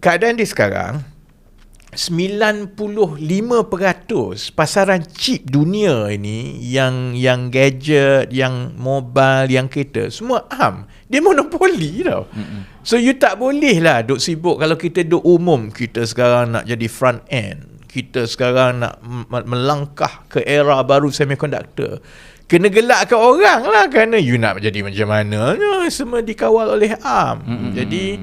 keadaan dia sekarang 95% pasaran chip dunia ini, yang gadget, yang mobile, yang kereta, semua ARM. Dia monopoli tau. So you tak boleh lah duk sibuk. Kalau kita duk umum, kita sekarang nak jadi front end, kita sekarang nak melangkah ke era baru semiconductor, kena gelakkan orang lah, kerana you nak jadi macam mana, semua dikawal oleh ARM. Jadi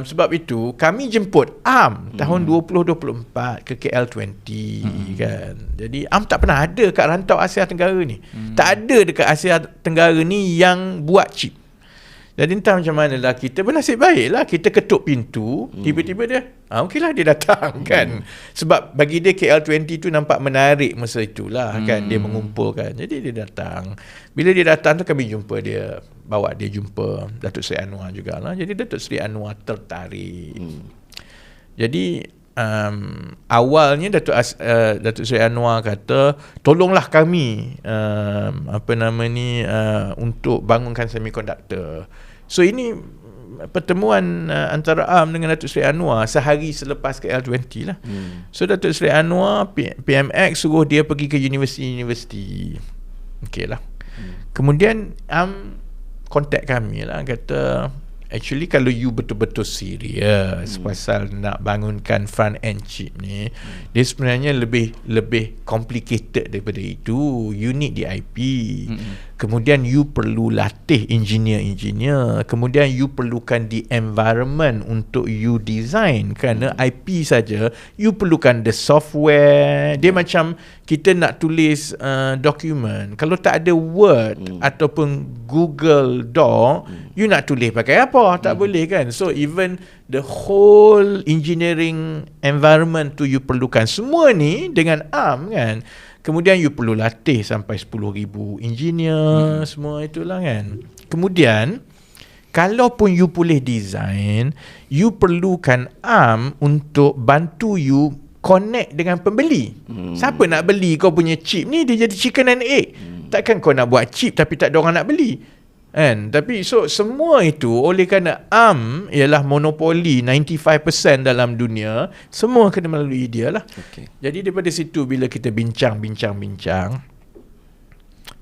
sebab itu kami jemput ARM tahun 2024 ke KL20 kan. Jadi ARM tak pernah ada kat rantau Asia Tenggara ni. Tak ada dekat Asia Tenggara ni yang buat chip. Jadi entah macam mana lah, kita bernasib baik lah, kita ketuk pintu, tiba-tiba dia okeylah dia datang kan. Sebab bagi dia KL20 tu nampak menarik masa itulah kan, dia mengumpulkan. Jadi dia datang. Bila dia datang tu kami jumpa dia, bawa dia jumpa Datuk Seri Anwar jugalah. Jadi Datuk Seri Anwar tertarik. Jadi awalnya Datuk Seri Anwar kata tolonglah kami untuk bangunkan semiconductor. So ini pertemuan antara ARM dengan Datuk Seri Anwar sehari selepas KL20 lah. So Datuk Seri Anwar, PMX suruh dia pergi ke universiti. Okey lah. Kemudian ARM contact kami lah, kata actually kalau you betul-betul serius pasal nak bangunkan front end chip ni, dia sebenarnya lebih complicated daripada itu. You need the IP. Kemudian you perlu latih engineer. Kemudian you perlukan the environment untuk you design. Kerana IP saja, you perlukan the software. Dia macam kita nak tulis dokumen, kalau tak ada Word ataupun Google Doc, you nak tulis pakai apa? Tak boleh kan. So even the whole engineering environment tu you perlukan. Semua ni dengan ARM kan. Kemudian you perlu latih sampai 10,000 engineer, semua itulah kan. Kemudian kalaupun you boleh design, you perlukan ARM untuk bantu you connect dengan pembeli. Siapa nak beli kau punya chip ni? Dia jadi chicken and egg. Takkan kau nak buat chip tapi tak ada orang nak beli kan. Tapi so semua itu oleh kerana ARM ialah monopoli 95% dalam dunia, semua kena melalui dia lah. Jadi daripada situ bila kita bincang,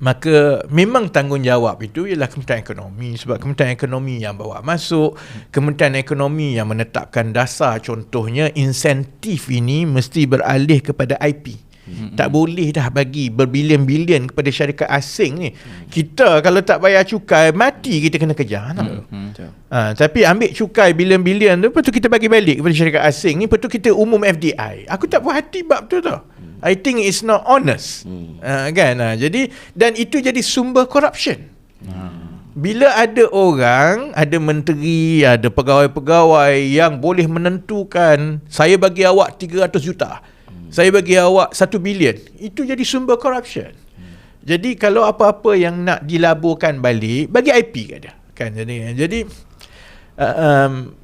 maka memang tanggungjawab itu ialah Kementerian Ekonomi. Sebab Kementerian Ekonomi yang bawa masuk, Kementerian Ekonomi yang menetapkan dasar. Contohnya insentif ini mesti beralih kepada IP. Tak boleh dah bagi berbilion-bilion kepada syarikat asing ni. Kita kalau tak bayar cukai, mati kita kena kejar. Tapi ambil cukai bilion-bilion tu, lepas tu kita bagi balik kepada syarikat asing ni, lepas tu kita umum FDI. Aku tak puas hati bab tu tau. I think it's not honest. Kan? Jadi, dan itu jadi sumber corruption. Bila ada orang, ada menteri, ada pegawai-pegawai yang boleh menentukan, saya bagi awak 300 juta, saya bagi awak 1 bilion, itu jadi sumber corruption. Jadi kalau apa-apa yang nak dilaburkan balik, bagi IP kat dia kan. Jadi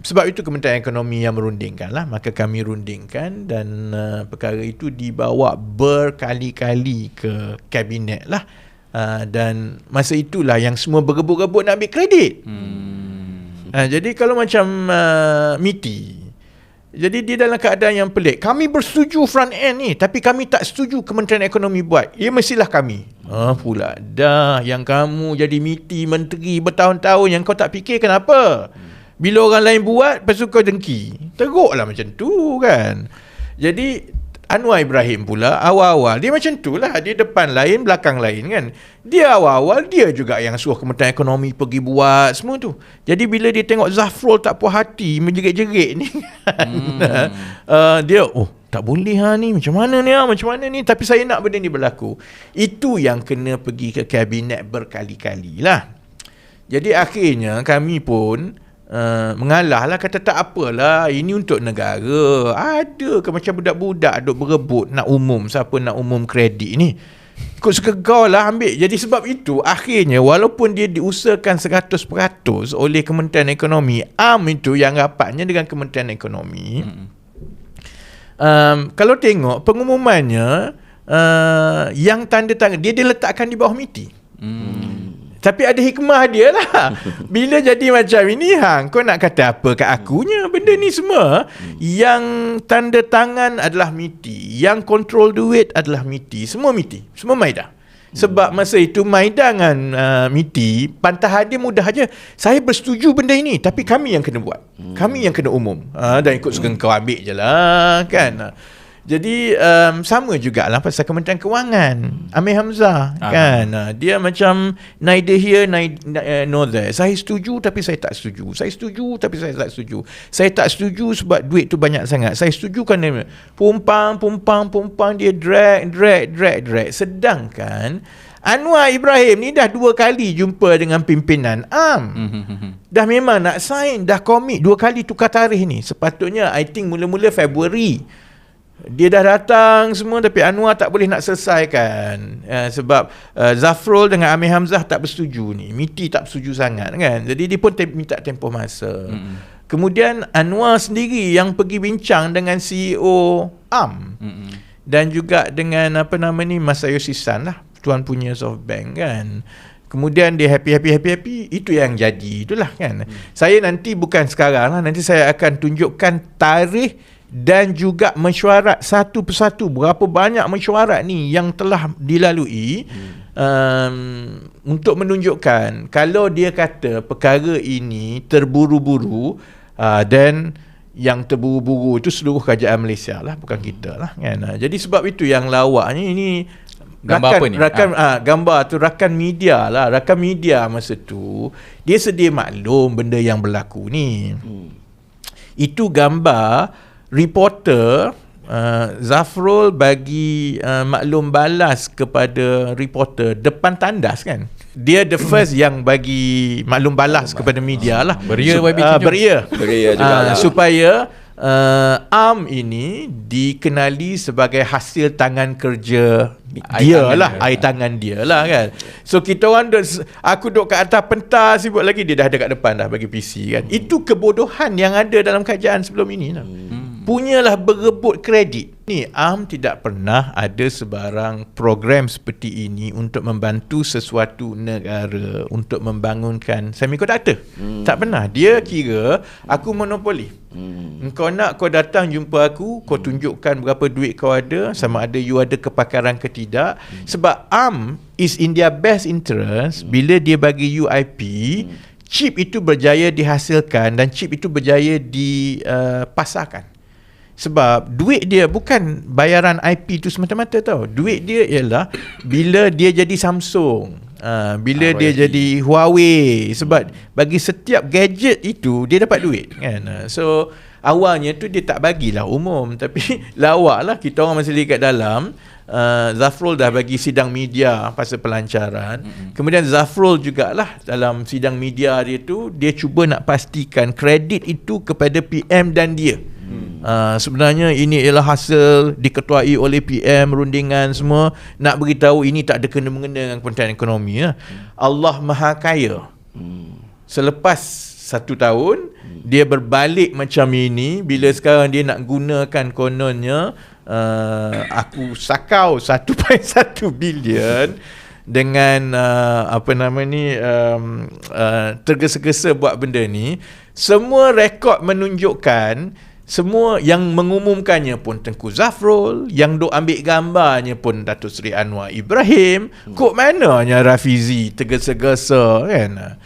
sebab itu Kementerian Ekonomi yang merundingkan lah. Maka kami rundingkan dan perkara itu dibawa berkali-kali ke kabinet lah. Dan masa itulah yang semua berebut-rebut nak ambil kredit. Jadi kalau macam MITI, jadi dia dalam keadaan yang pelik. Kami bersetuju front end ni, tapi kami tak setuju Kementerian Ekonomi buat. Ya mestilah kami. Pula dah yang kamu jadi MITI, menteri bertahun-tahun, yang kau tak fikir kenapa? Bila orang lain buat, lepas tu kau dengki. Teruklah macam tu kan. Jadi Anwar Ibrahim pula awal-awal dia macam tu lah. Dia depan lain, belakang lain kan. Dia awal-awal dia juga yang suruh Kementerian Ekonomi pergi buat semua tu. Jadi bila dia tengok Zafrul tak puas hati, menjerit-jerit ni kan, dia tak boleh ni, macam mana ni, tapi saya nak benda ni berlaku. Itu yang kena pergi ke kabinet berkali-kali lah. Jadi akhirnya kami pun mengalah lah, kata tak apalah, ini untuk negara. Ada ke macam budak-budak duk berebut nak umum, siapa nak umum kredit ni, ikut suka kau lah ambil. Jadi sebab itu akhirnya walaupun dia diusahakan 100% oleh Kementerian Ekonomi, ARM itu yang rapatnya dengan Kementerian Ekonomi, kalau tengok pengumumannya, yang tanda tangan dia diletakkan di bawah MITI. Tapi ada hikmah dia lah. Bila jadi macam ini, kau nak kata apa kat akunya? Benda ni semua yang tanda tangan adalah MITI, yang kontrol duit adalah MITI. Semua MITI, semua Maida. Sebab masa itu Maida dengan MITI, pantahan dia mudah aja. Saya bersetuju benda ini, tapi kami yang kena buat. Kami yang kena umum. Dan ikut suka kau ambil je lah kan. Jadi sama jugalah pasal Kementerian Kewangan, Amir Hamzah kan. Dia macam neither here nor there. Saya setuju tapi saya tak setuju. Saya setuju tapi saya tak setuju. Saya tak setuju sebab duit tu banyak sangat. Saya setuju kerana pumpang dia drag. Sedangkan Anwar Ibrahim ni dah 2 kali jumpa dengan pimpinan dah memang nak sign, dah komit 2 kali tukar tarikh ni. Sepatutnya I think mula-mula Februari dia dah datang semua, tapi Anwar tak boleh nak selesaikan sebab Zafrul dengan Amir Hamzah tak bersetuju ni. MITI tak bersetuju sangat kan. Jadi dia pun minta tempoh masa. Kemudian Anwar sendiri yang pergi bincang dengan CEO AM dan juga dengan Mas Ayosisan lah, tuan punya SoftBank kan. Kemudian dia happy. Itu yang jadi, itulah kan. Saya nanti bukan sekarang lah, nanti saya akan tunjukkan tarikh dan juga mesyuarat satu persatu berapa banyak mesyuarat ni yang telah dilalui untuk menunjukkan kalau dia kata perkara ini terburu-buru, dan yang terburu-buru itu seluruh kerajaan Malaysia lah, bukan kita lah kan. Jadi sebab itu yang lawaknya ini gambar tu rakan media lah. Rakan media masa tu dia sedia maklum benda yang berlaku ni. Itu gambar reporter Zafrul bagi maklum balas kepada reporter depan tandas kan. Dia the first yang bagi maklum balas kepada media lah. Beria juga supaya AM ini dikenali sebagai hasil tangan kerja air tangan dia lah kan. So kita orang aku duduk kat atas pentas sibuk lagi, dia dah ada kat depan dah bagi PC kan. Itu kebodohan yang ada dalam kerajaan sebelum ini lah. Punyalah berebut kredit. Ni AM tidak pernah ada sebarang program seperti ini untuk membantu sesuatu negara untuk membangunkan semiconductor. Tak pernah. Dia kira aku monopoli. Kau nak, kau datang jumpa aku, kau tunjukkan berapa duit kau ada, sama ada you ada kepakaran ke tidak. Sebab AM is in their best interest bila dia bagi you IP, chip itu berjaya dihasilkan dan chip itu berjaya dipasarkan. Sebab duit dia bukan bayaran IP tu semata-mata tau. Duit dia ialah bila dia jadi Samsung, bila dia jadi Huawei. Sebab bagi setiap gadget itu dia dapat duit kan. So awalnya tu dia tak bagilah umum, tapi lawak lah kita orang masih lihat kat dalam. Zafrul dah bagi sidang media pasal pelancaran. Kemudian Zafrul jugalah dalam sidang media dia tu, dia cuba nak pastikan kredit itu kepada PM dan dia. Sebenarnya ini ialah hasil diketuai oleh PM, rundingan semua. Nak beritahu ini tak ada kena-mengena dengan Kementerian Ekonomi lah. Allah Maha Kaya. Selepas 1 tahun dia berbalik macam ini. Bila sekarang dia nak gunakan kononnya aku sakau 1.1 bilion dengan tergesa-gesa buat benda ni. Semua rekod menunjukkan, semua yang mengumumkannya pun Tengku Zafrul, yang duk ambil gambarnya pun Datuk Seri Anwar Ibrahim. Kok mananya Rafizi tergesa-gesa kan.